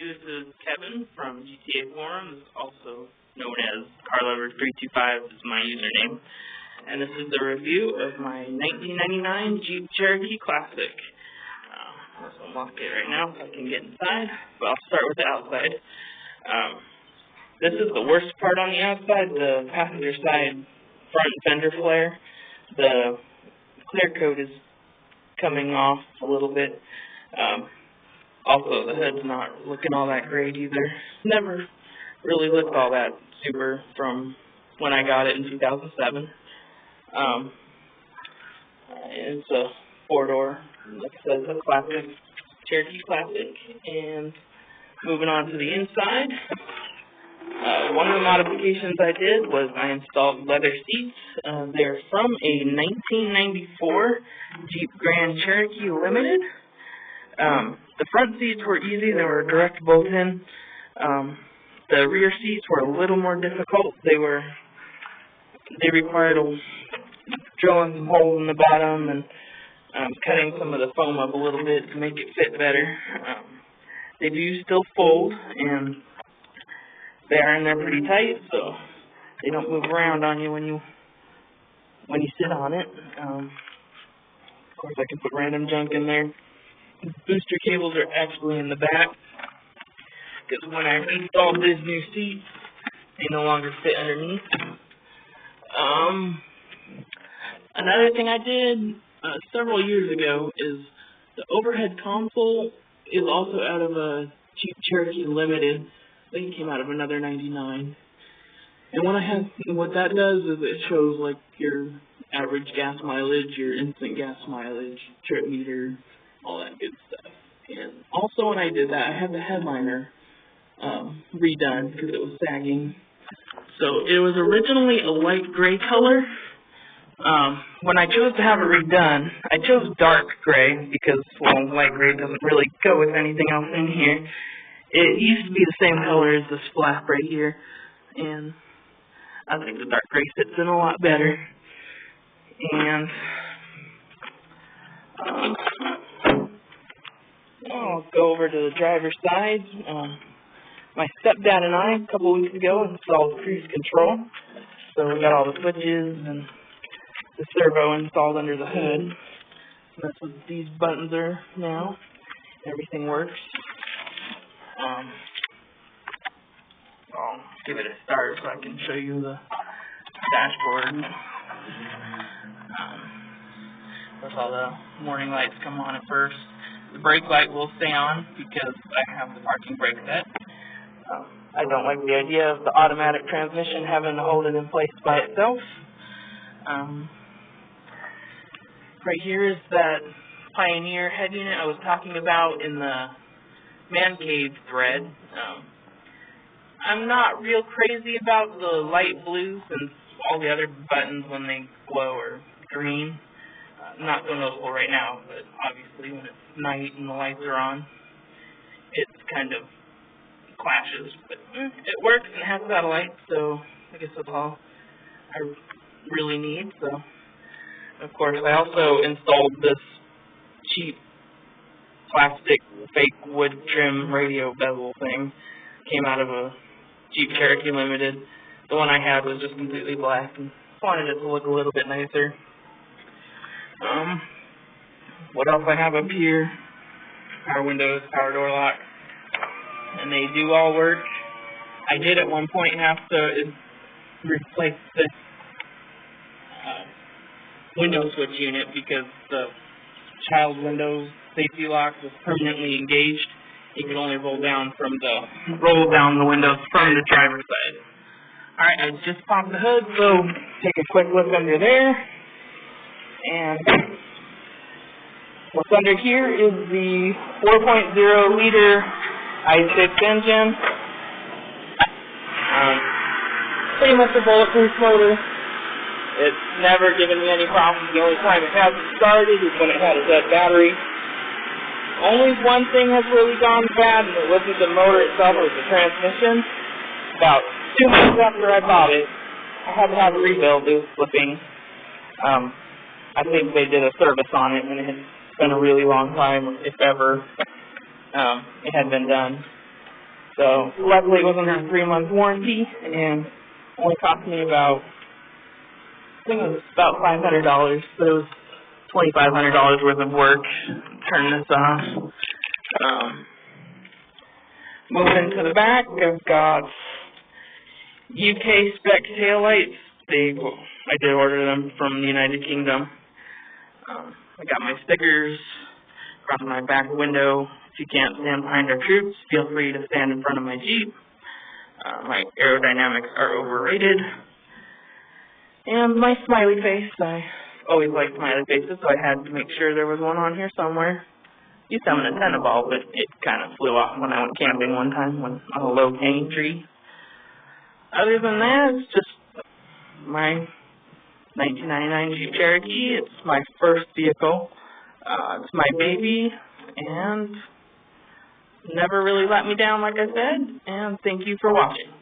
This is Kevin from GTA Forums, also known as CarLover325 is my username. And this is the review of my 1999 Jeep Cherokee Classic. Let's unlock it right now so I can get inside, but I'll start with the outside. This is the worst part on the outside, the passenger side front fender flare. The clear coat is coming off a little bit. Also, the hood's not looking all that great either. Never really looked all that super from when I got it in 2007. It's a four-door, like I said, it's a classic, Cherokee Classic. And moving on to the inside, one of the modifications I did was I installed leather seats. They're from a 1994 Jeep Grand Cherokee Limited. The front seats were easy, they were direct bolt-in. The rear seats were a little more difficult. They required drilling some holes in the bottom and cutting some of the foam up a little bit to make it fit better. They do still fold, and they are in there pretty tight, so they don't move around on you when you sit on it. Of course, I can put random junk in there. Booster cables are actually in the back, because when I installed these new seats, they no longer fit underneath. Another thing I did several years ago is the overhead console is also out of a Jeep Cherokee Limited. I think it came out of another 99. And what that does is it shows like your average gas mileage, your instant gas mileage, trip meter, all that good stuff. And also when I did that, I had the headliner redone because it was sagging. So it was originally a light gray color. When I chose to have it redone, I chose dark gray because, well, light gray doesn't really go with anything else in here. It used to be the same color as this flap right here, and I think the dark gray fits in a lot better. And I'll go over to the driver's side. My stepdad and I, a couple weeks ago, installed cruise control. So we got all the switches and the servo installed under the hood. That's what these buttons are now. Everything works. I'll give it a start so I can show you the dashboard. With all the warning lights come on at first. The brake light will stay on because I have the parking brake set. I don't like the idea of the automatic transmission having to hold it in place by itself. Right here is that Pioneer head unit I was talking about in the man cave thread. I'm not real crazy about the light blue since all the other buttons when they glow are green. Not so noticeable right now, but obviously when it's night and the lights are on, it kind of clashes. But it works and it has satellite, so I guess that's all I really need. So, of course, I also installed this cheap plastic fake wood trim radio bezel thing. Came out of a Jeep Cherokee Limited. The one I had was just completely black and wanted it to look a little bit nicer. What else I have up here? Power windows, power door locks, and they do all work. I did at one point have to replace this window switch unit because the child window safety lock was permanently engaged. You could only roll down the windows from the driver's side. Alright, I just popped the hood, so take a quick look under there. And what's under here is the 4.0 liter I6 engine. Pretty much a bulletproof motor. It's never given me any problems. The only time it hasn't started is when it had a dead battery. Only one thing has really gone bad, and it wasn't the motor itself, it was the transmission. About 2 months after I bought it, I had to have a rebuild. It was slipping. I think they did a service on it, and it had been a really long time, if ever, it had been done. So luckily it was under a 3-month warranty, and only cost me about, I think it was about $500, but it was $2,500 worth of work. Turn this off. Moving to the back, I've got UK spec taillights. I did order them from the United Kingdom. I got my stickers across my back window. If you can't stand behind our troops, feel free to stand in front of my Jeep. My aerodynamics are overrated. And my smiley face. I always liked smiley faces, so I had to make sure there was one on here somewhere. Used to have an antenna ball, but it kind of flew off when I went camping one time on a low-hanging tree. Other than that, it's just my 1999 Jeep Cherokee. It's my first vehicle. It's my baby, and never really let me down, like I said. And thank you for watching.